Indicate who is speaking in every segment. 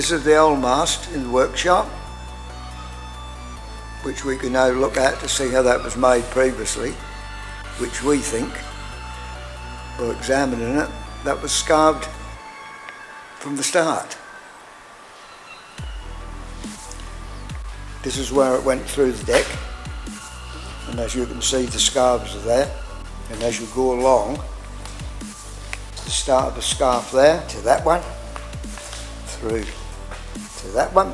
Speaker 1: This is the old mast in the workshop, which we can now look at to see how that was made previously, which we think, or examining it, that was scarved from the start. This is where it went through the deck, and as you can see the scarves are there, and as you go along, the start of the scarf there to that one, through to that one,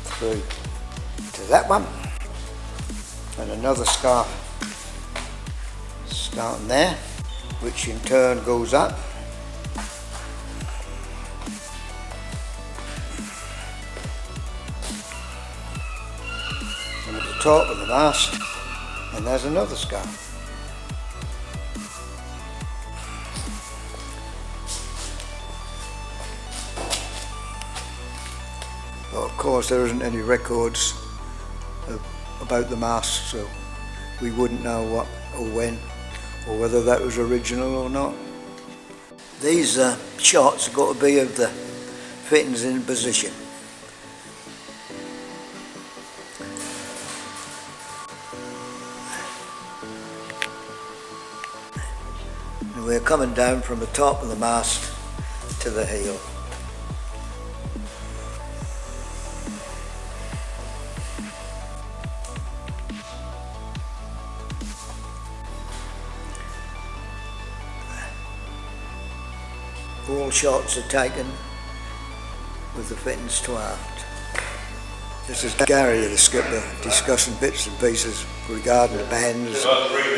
Speaker 1: through to that one, and another scarf starting there, which in turn goes up and at the top of the mast, and there's another scarf. But of course there isn't any records about the mast, so we wouldn't know what or when or whether that was original or not. These shots have got to be of the fittings in position. And we're coming down from the top of the mast to the heel. All shots are taken with the fittings to aft. This is Gary, the skipper, discussing bits and pieces regarding the bands,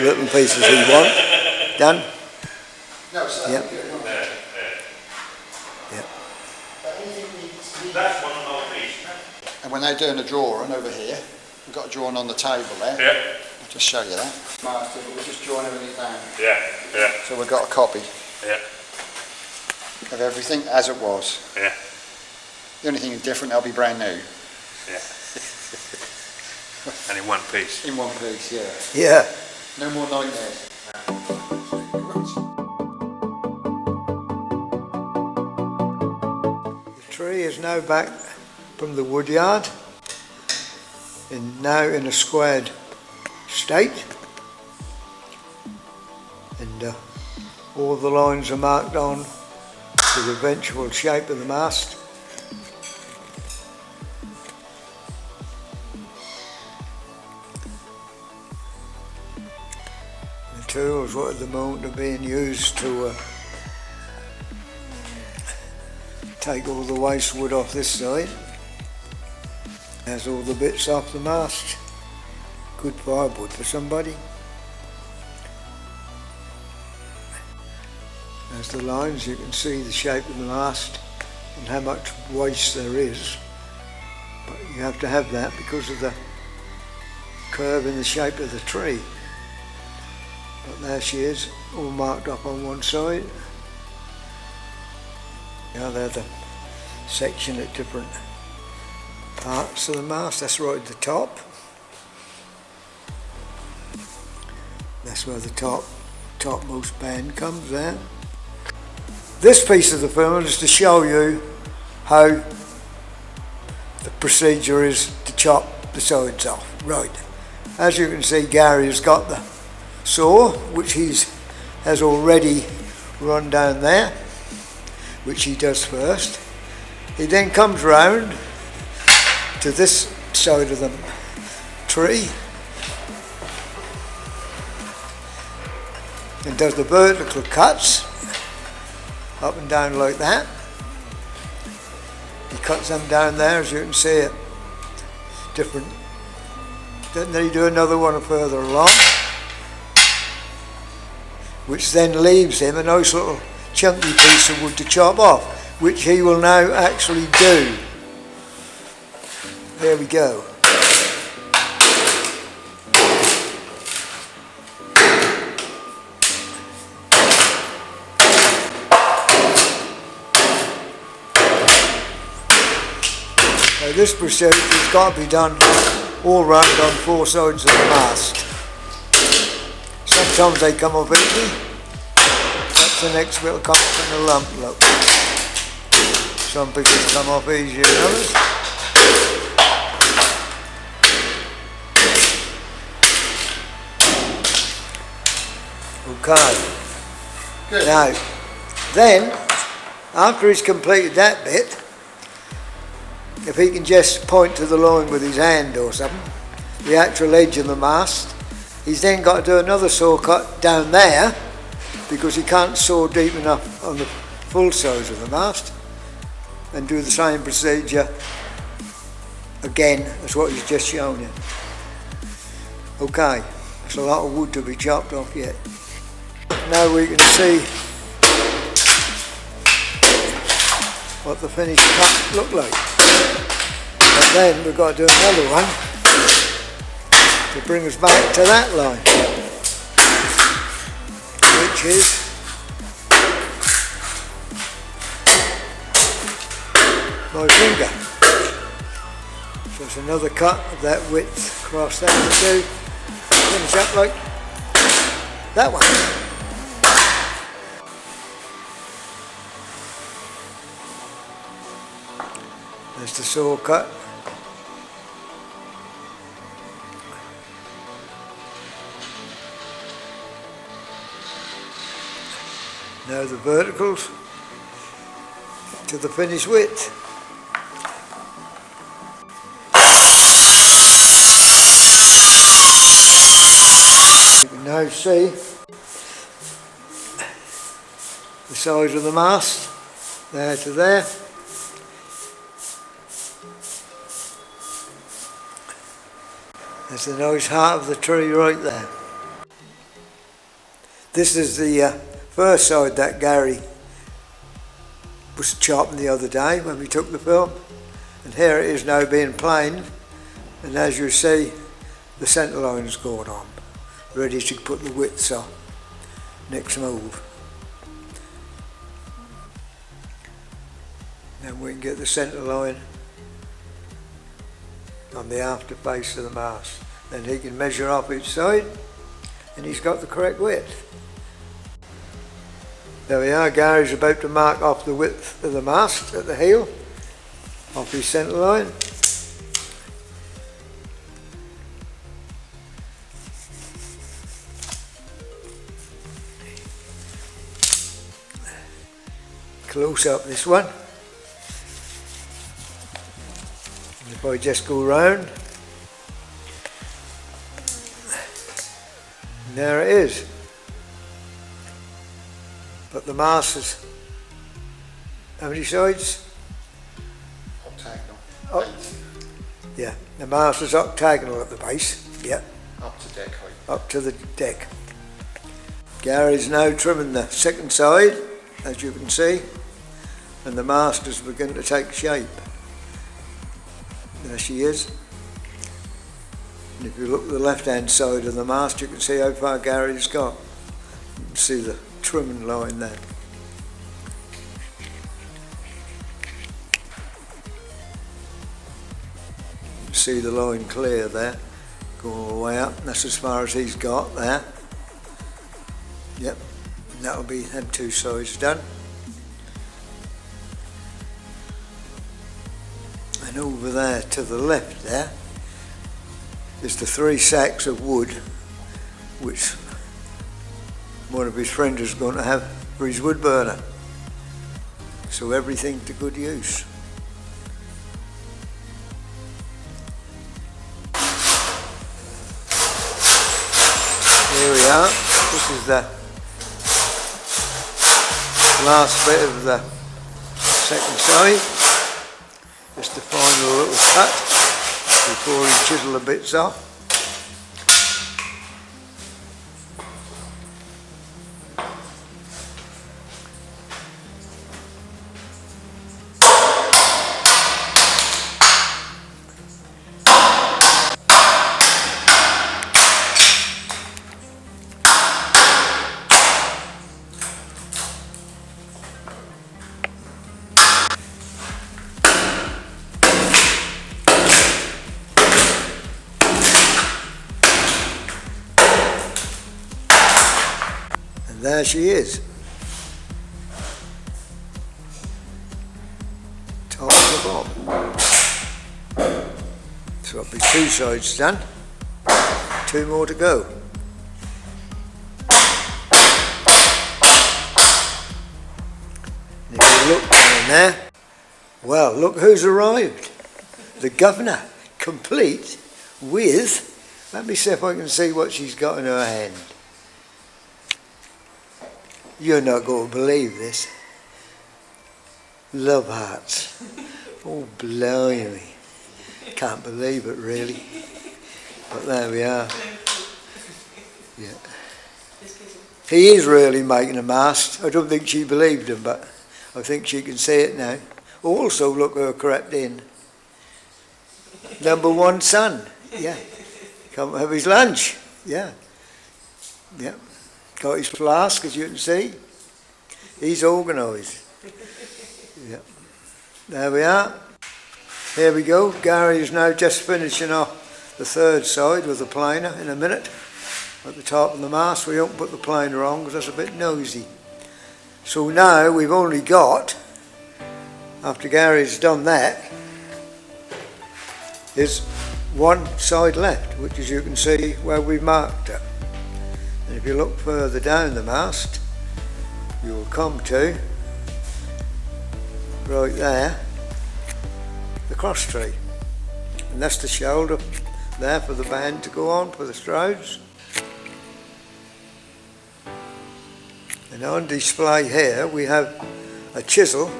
Speaker 1: little pieces he wants. Done?
Speaker 2: No, sir.
Speaker 1: Yep. Yep.
Speaker 3: That's one of our piece.
Speaker 2: And when they're doing a drawing over here, we've got a drawing on the table there.
Speaker 3: Yeah.
Speaker 2: I'll just show you that. Master, but we're just drawing everything down.
Speaker 3: Yeah, yeah.
Speaker 2: So we've got a copy
Speaker 3: Yeah.
Speaker 2: of everything as it was.
Speaker 3: Yeah.
Speaker 2: The only thing different, they'll be brand new.
Speaker 3: Yeah. And in one piece.
Speaker 2: In one piece, yeah.
Speaker 1: Yeah.
Speaker 2: No more nightmares.
Speaker 1: The tree is now back from the wood yard and now in a squared state, and all the lines are marked on to the eventual shape of the mast. The tools what at the moment are being used to take all the waste wood off this side. Has all the bits off the mast. Good firewood for somebody. As the lines, you can see the shape of the mast and how much waste there is. But you have to have that because of the curve in the shape of the tree. But there she is, all marked up on one side. Now they're the section at different parts of the mast. That's right at the top. That's where the topmost band comes there. This piece of the film is to show you how the procedure is to chop the sides off. Right. As you can see, Gary has got the saw, which has already run down there, which he does first. He then comes round to this side of the tree and does the vertical cuts up and down like that. He cuts them down there, as you can see it, different. Then he do another one further along, which then leaves him a nice little chunky piece of wood to chop off, which he will now actually do. There we go. Now this procedure has got to be done all round on four sides of the mast. Sometimes they come up easy. That's the next bit will come up in a lump, look. Some people come off easier than others. Okay.
Speaker 2: Good.
Speaker 1: Now, then, after he's completed that bit, if he can just point to the line with his hand or something, the actual edge of the mast, he's then got to do another saw cut down there because he can't saw deep enough on the full size of the mast, and do the same procedure again as what he's just shown you. Okay, there's a lot of wood to be chopped off yet. Now we can see what the finished cut look like. But then we've got to do another one to bring us back to that line, which is my finger. So it's another cut of that width across that to do. Finish up like that one. There's the saw cut. Now the verticals to the finished width. You can now see the size of the mast, there to there. There's the nice heart of the tree right there. This is the first side that Gary was chopping the other day when we took the film. And here it is now being planed, and as you see, the centre line's going on, ready to put the widths on. Next move. Then we can get the centre line on the after face of the mast. Then he can measure off each side, and he's got the correct width. There we are, Gary's about to mark off the width of the mast at the heel, off his centre line. Close up this one. And if I just go round, and there it is. But the mast is, how many sides?
Speaker 2: Octagonal.
Speaker 1: Oh.
Speaker 2: 8.
Speaker 1: Yeah, the mast is octagonal at the base. Yeah,
Speaker 2: Up to deck height.
Speaker 1: up to the deck. Gary's now trimming the second side, as you can see, and the mast is beginning to take shape. There she is. And if you look at the left-hand side of the mast, you can see how far Gary's got. You can see the trimming line there. You can see the line clear there, going all the way up. And that's as far as he's got there. Yep, and that'll be them two sides done. And over there to the left there is the 3 sacks of wood which one of his friends is going to have for his wood burner. So everything to good use. Here we are. This is the last bit of the second side. Just the final little cut before we chisel the bits off. There she is. So it'll be 2 sides done, 2 more to go. And if you look down there, well, look who's arrived. The governor, complete with, let me see if I can see what she's got in her hand. You're not going to believe this. Love hearts. Oh, blimey. Can't believe it, really. But there we are. Yeah. He is really making a mast. I don't think she believed him, but I think she can see it now. Also, look who crept in. Number 1 son. Yeah. Come have his lunch. Yeah. Yeah. Got his flask, as you can see. He's organised. Yeah. There we are. Here we go. Gary is now just finishing off the 3rd side with the planer in a minute. At the top of the mast, we don't put the planer on because that's a bit noisy. So now we've only got, after Gary's done that, is 1 side left, which as you can see where we've marked it. And if you look further down the mast, you will come to, right there, the cross tree. And that's the shoulder there for the band to go on for the Strodes. And on display here we have a chisel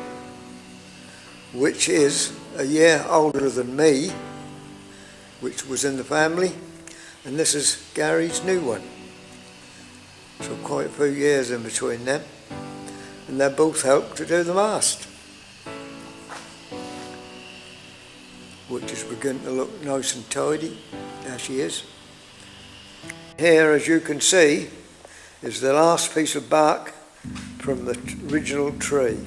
Speaker 1: which is a year older than me, which was in the family, and this is Gary's new one. So quite a few years in between them, and they both helped to do the mast, which is beginning to look nice and tidy. There she is. Here, as you can see, is the last piece of bark from the original tree.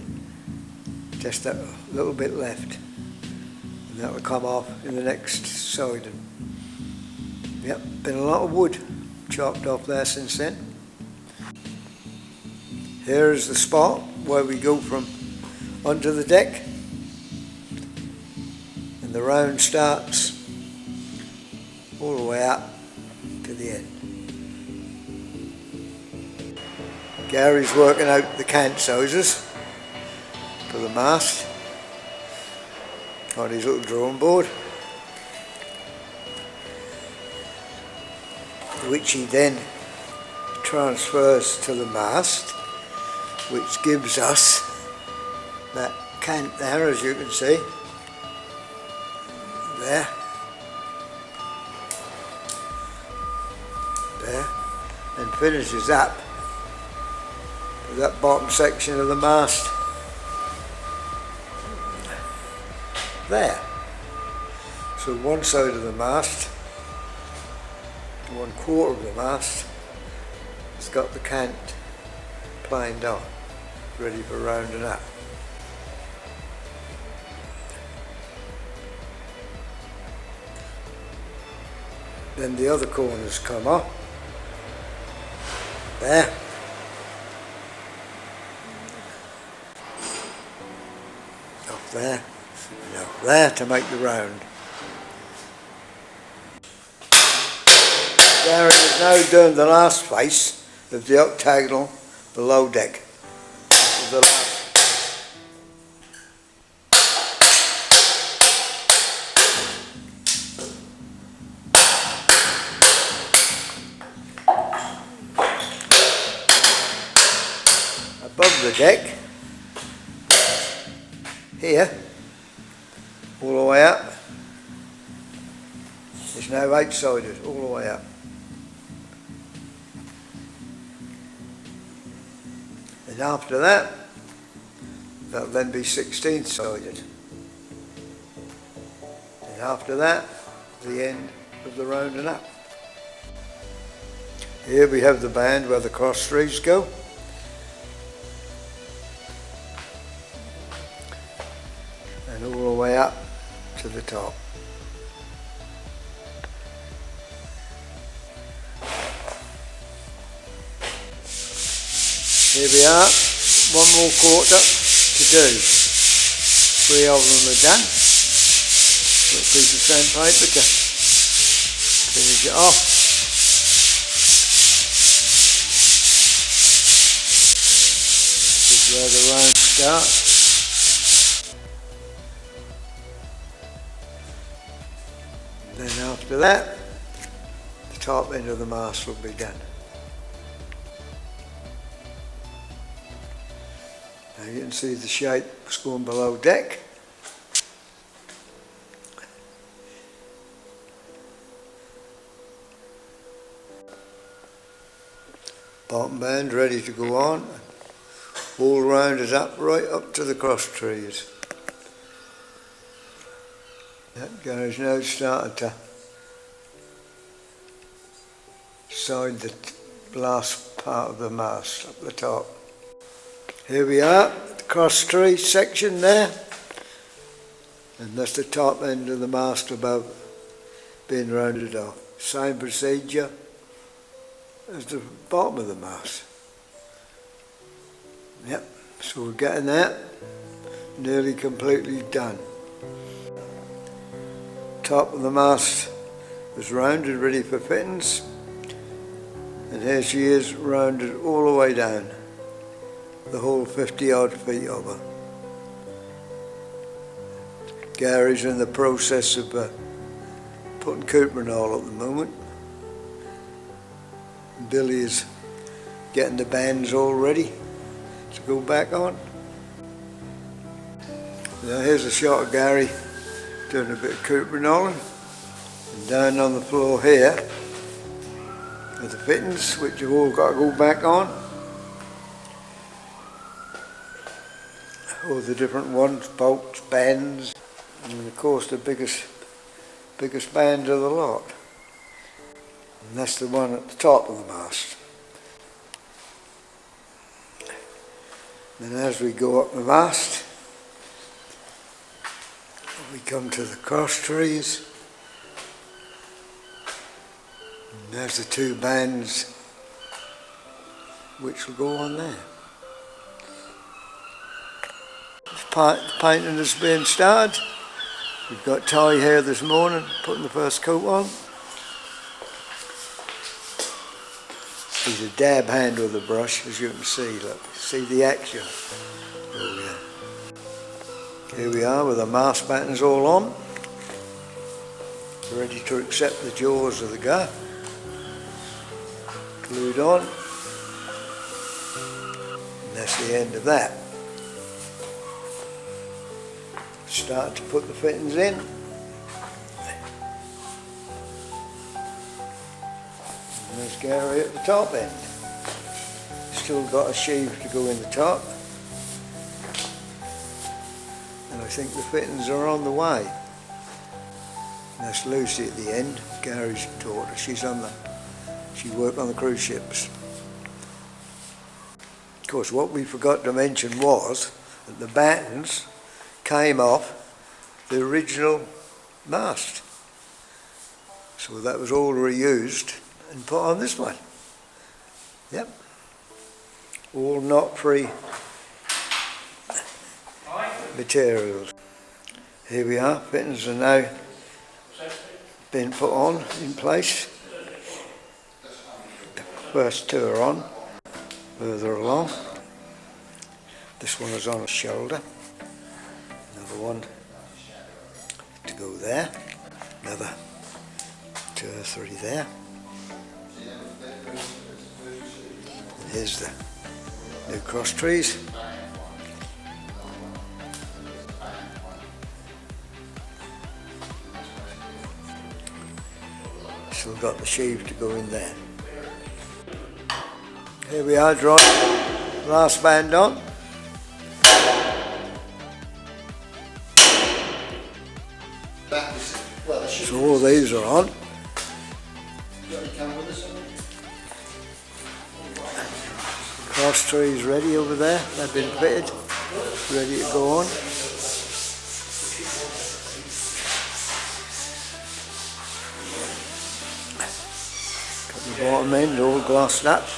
Speaker 1: Just that little bit left, and that will come off in the next siding. Yep, been a lot of wood chopped off there since then. Here is the spot where we go from under the deck, and the round starts all the way up to the end. Gary's working out the cant sizes for the mast on his little drawing board, which he then transfers to the mast, which gives us that cant there, as you can see, there, and finishes up with that bottom section of the mast there. So 1 side of the mast, 1/4 of the mast, has got the cant planed on, ready for rounding up. Then the other corners come up, there, up there, and up there to make the round. Gary is now doing the last face of the octagonal below deck. The last. Above the deck, here, all the way up, it's now 8-sided, all the way up. And after that, that'll then be 16-sided. And after that, the end of the rounding up. Here we have the band where the cross trees go. And all the way up to the top. Here we are, 1 more quarter to do. 3 of them are done. little piece of sandpaper to finish it off. This is where the round starts. Then after that, the top end of the mast will be done. Now you can see the shape was going below deck. Bottom band ready to go on. All rounded up right up to the cross trees. That guy's now starting to side the last part of the mast up the top. Here we are, the cross tree section there, and that's the top end of the mast above being rounded off. Same procedure as the bottom of the mast. Yep, so we're getting that nearly completely done. Top of the mast is rounded, ready for fittings, and here she is rounded all the way down, the whole 50 odd feet of her. Gary's in the process of putting cuprinol at the moment. Billy is getting the bands all ready to go back on. Now here's a shot of Gary doing a bit of cuprinoling, and down on the floor here are the fittings which have all got to go back on. All the different ones, bolts, bands, and of course the biggest band of the lot. And that's the one at the top of the mast. Then as we go up the mast, we come to the cross trees, and there's the two bands which will go on there. The painting is being started. We've got Ty here this morning putting the first coat on. He's a dab hand with a brush, as you can see. Look, see the action. Oh, yeah. Here we are with the mast battens all on, ready to accept the jaws of the gaff. Glued on, and that's the end of that. Start to put the fittings in. And there's Gary at the top end. Still got a sheave to go in the top. And I think the fittings are on the way. And that's Lucy at the end, Gary's daughter. She worked on the cruise ships. Of course, what we forgot to mention was that the battens came off the original mast. So that was all reused and put on this one. Yep. All knot-free materials. Here we are, fittings are now being put on in place. The first two are on, further along. This one is on a shoulder. Another one to go there. Another 2 or 3 there. And here's the new cross trees. Still got the sheave to go in there. Here we are, drawing last band on. So all these are on. Cross trees ready over there. They've been fitted, ready to go on. Got the bottom end all glossed up.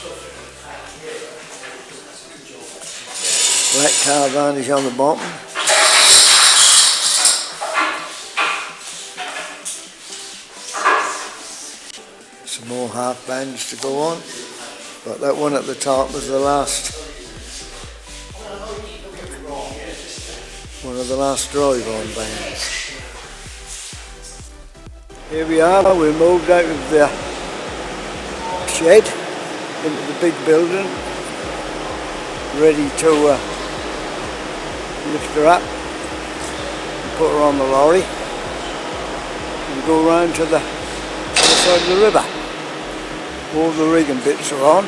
Speaker 1: Black car varnish on the bottom. some more half bands to go on, but that one at the top was the last, one of the last drive-on bands. Here we are, we moved out of the shed into the big building, ready to lift her up and put her on the lorry and go round to the other side of the river. All the rigging bits are on.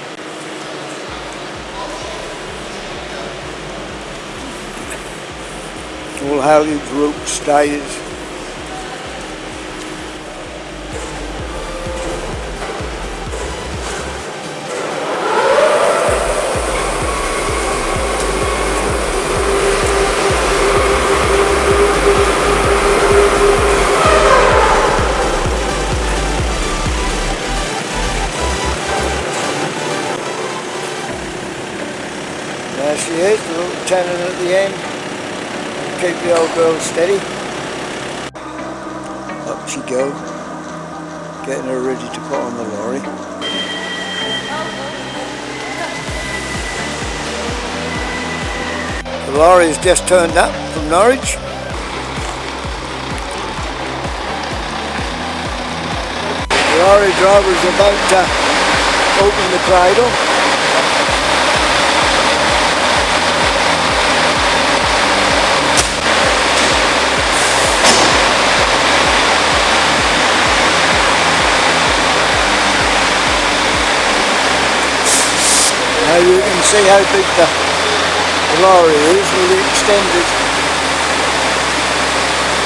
Speaker 1: All halyards, ropes, stays. There she is, the little tenon at the end. Keep the old girl steady. Up she goes, getting her ready to put on the lorry. The lorry has just turned up from Norwich. The lorry driver is about to open the cradle. Now you can see how big the lorry is with the extended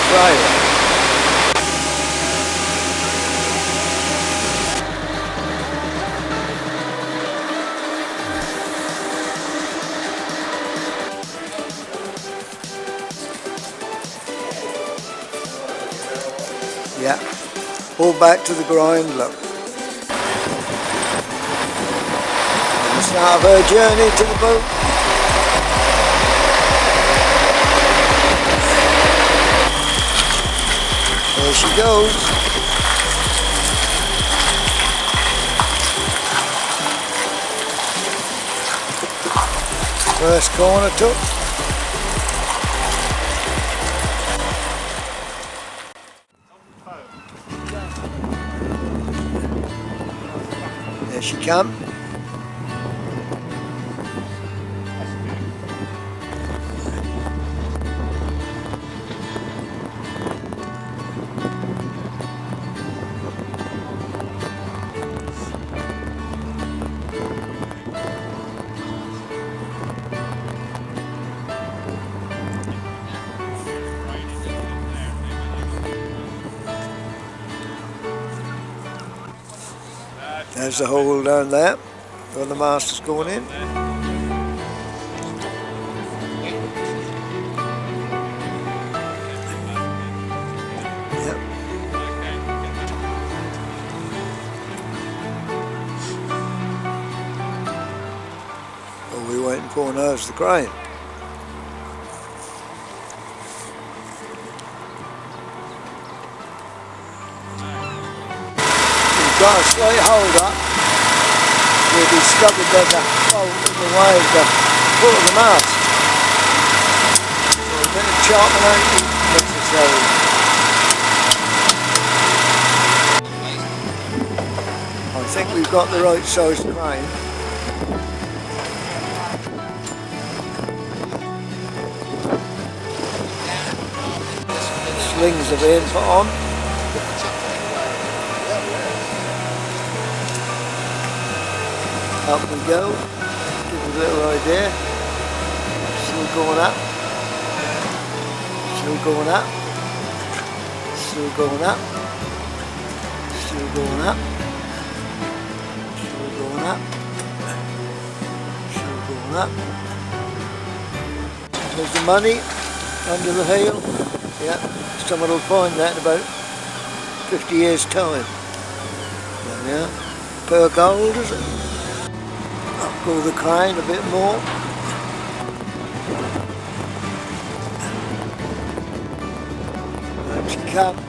Speaker 1: trailer. Yeah, all back to the grind, look. Start of her journey to the boat. There she goes. First corner took. There she comes. There's the hole down there where the mast is going in. Yep. All we're waiting for now is the crane. Got a slight hold up. We'll be discovered there's a fault in the way of the foot of the mast. So a bit of chopping out is necessary. I think we've got the right size crane. Slings have been put on. Up we go, give you a little idea, still going up, still going up, still going up, still going up, still going up, still going up. There's the money under the heel. Yeah, someone will find that in about 50 years time. There we are. Per gold, is it? Up go the crane a bit more. There she comes.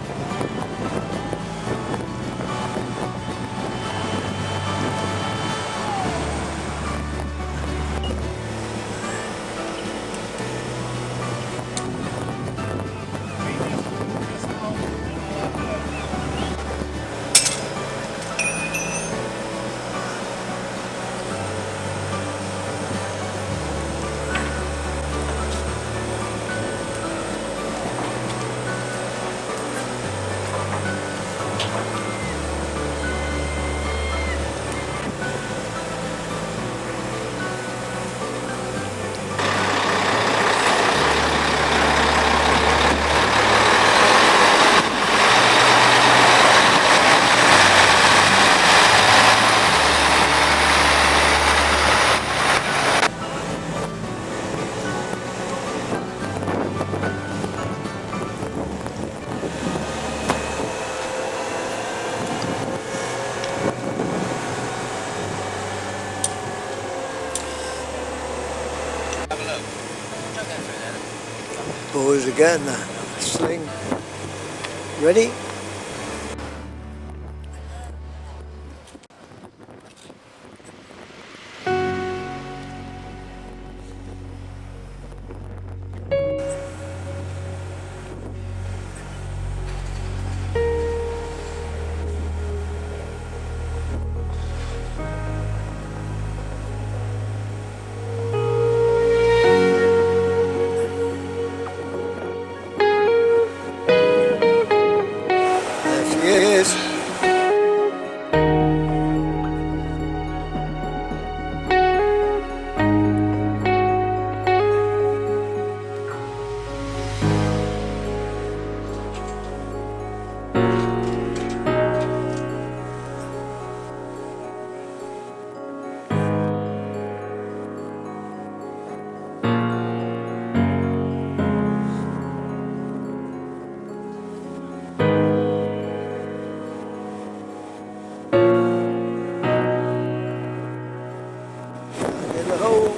Speaker 1: boys are getting the sling ready. Yes. In the hole.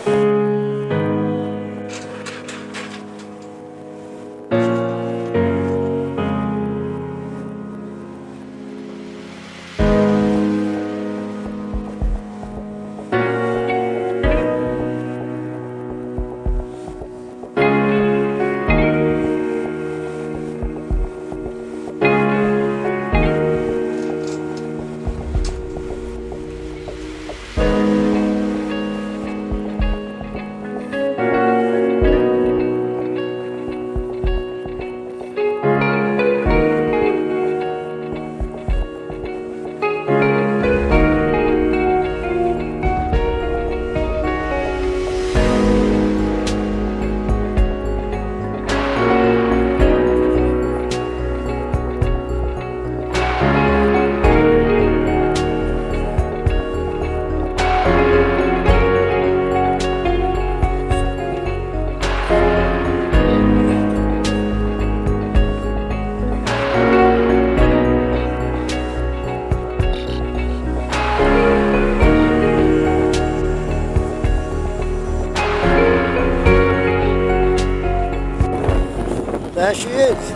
Speaker 1: There she is.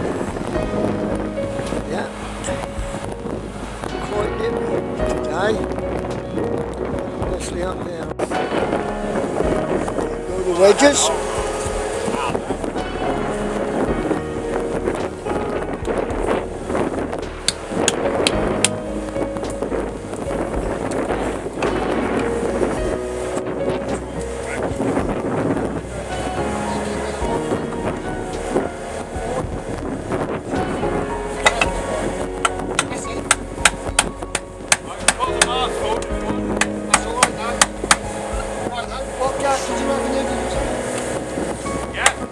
Speaker 1: Yeah. Quite nippy today. Especially up there. Go to wedges.
Speaker 2: What gas did you have in there, did you say?
Speaker 3: Yeah.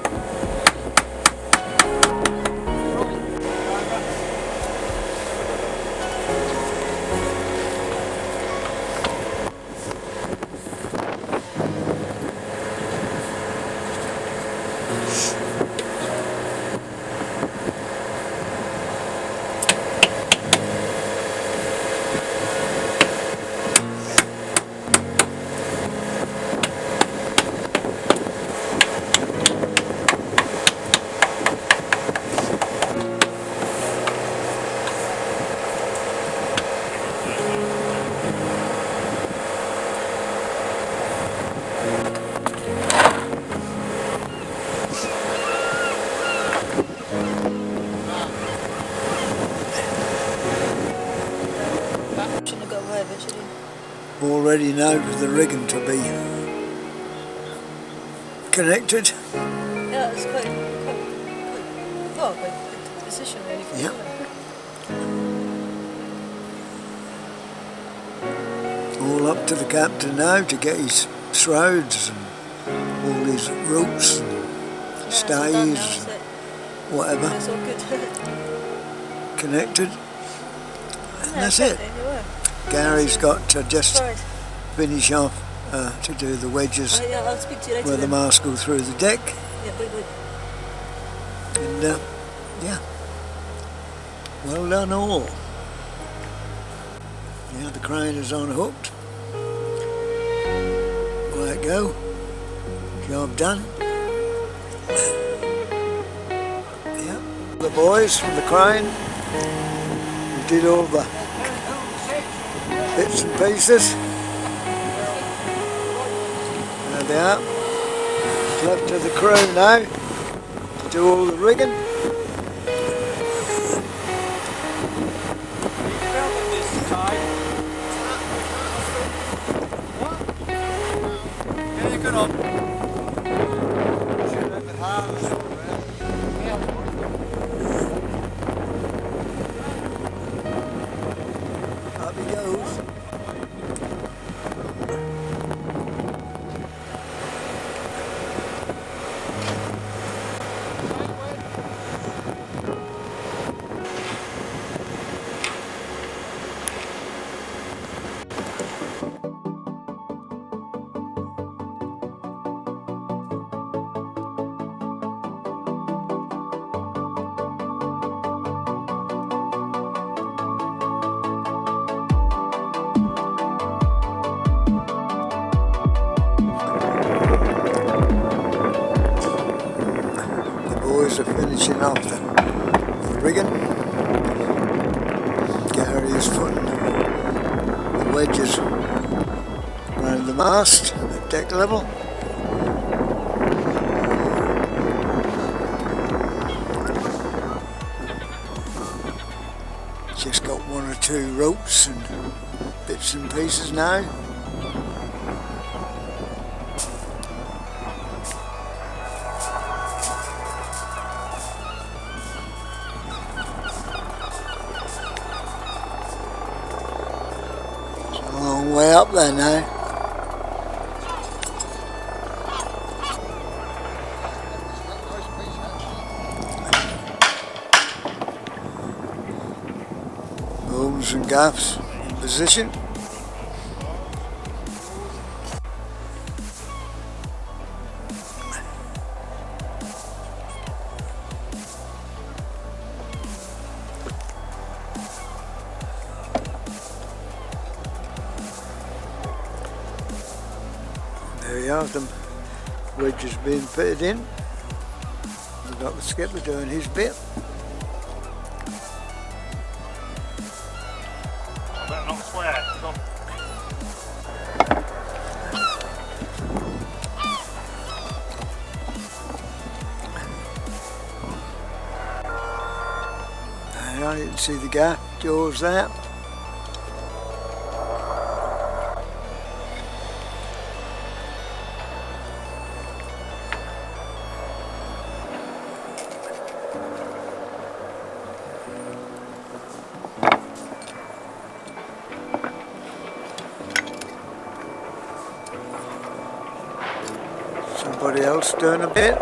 Speaker 4: Shouldn't have got away with it, should he?
Speaker 1: Already know the rigging to be connected.
Speaker 4: Yeah, it's quite good position really for
Speaker 1: Yeah.
Speaker 4: it.
Speaker 1: All up to the captain now to get his shrouds and all his ropes and
Speaker 4: Yeah, it's all
Speaker 1: stays
Speaker 4: done now,
Speaker 1: and
Speaker 4: is it?
Speaker 1: whatever
Speaker 4: It's all good.
Speaker 1: connected. And that's
Speaker 4: Yeah,
Speaker 1: it.
Speaker 4: there you were.
Speaker 1: Gary's got to just
Speaker 4: Right.
Speaker 1: finish off to do the wedges
Speaker 4: Yeah, I'll speak to you later
Speaker 1: where the
Speaker 4: then.
Speaker 1: mast go through the deck.
Speaker 4: Yeah, bye bye.
Speaker 1: And yeah, well done all. Yeah, the crane is on hooked. Right go. Job done. The boys from the crane who did all the bits and pieces. There they are. It's left to the crew now to do all the rigging. Up he goes. Boys are finishing off the rigging. Gary is putting the wedges around the mast at deck level. Just got one or two ropes and bits and pieces now. Long way up there now. Booms and gaffs in position. There you have them. Wedges being fitted in. We've got the skipper doing his bit.
Speaker 3: I better not swear. Come on.
Speaker 1: There you can see the gaff jaws there. Somebody else doing a bit.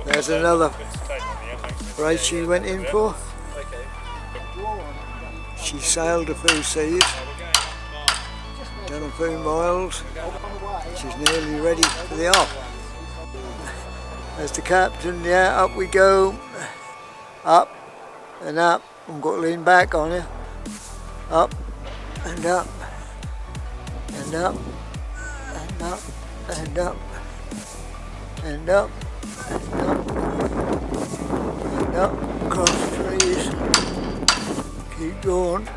Speaker 1: There's another race she went in for. She sailed a few seas, done a few miles. She's nearly ready for the off. There's the captain. Yeah, up we go. Up and up. I've got to lean back on you. Up and up and up and up and up and up and up across the trees. Keep going.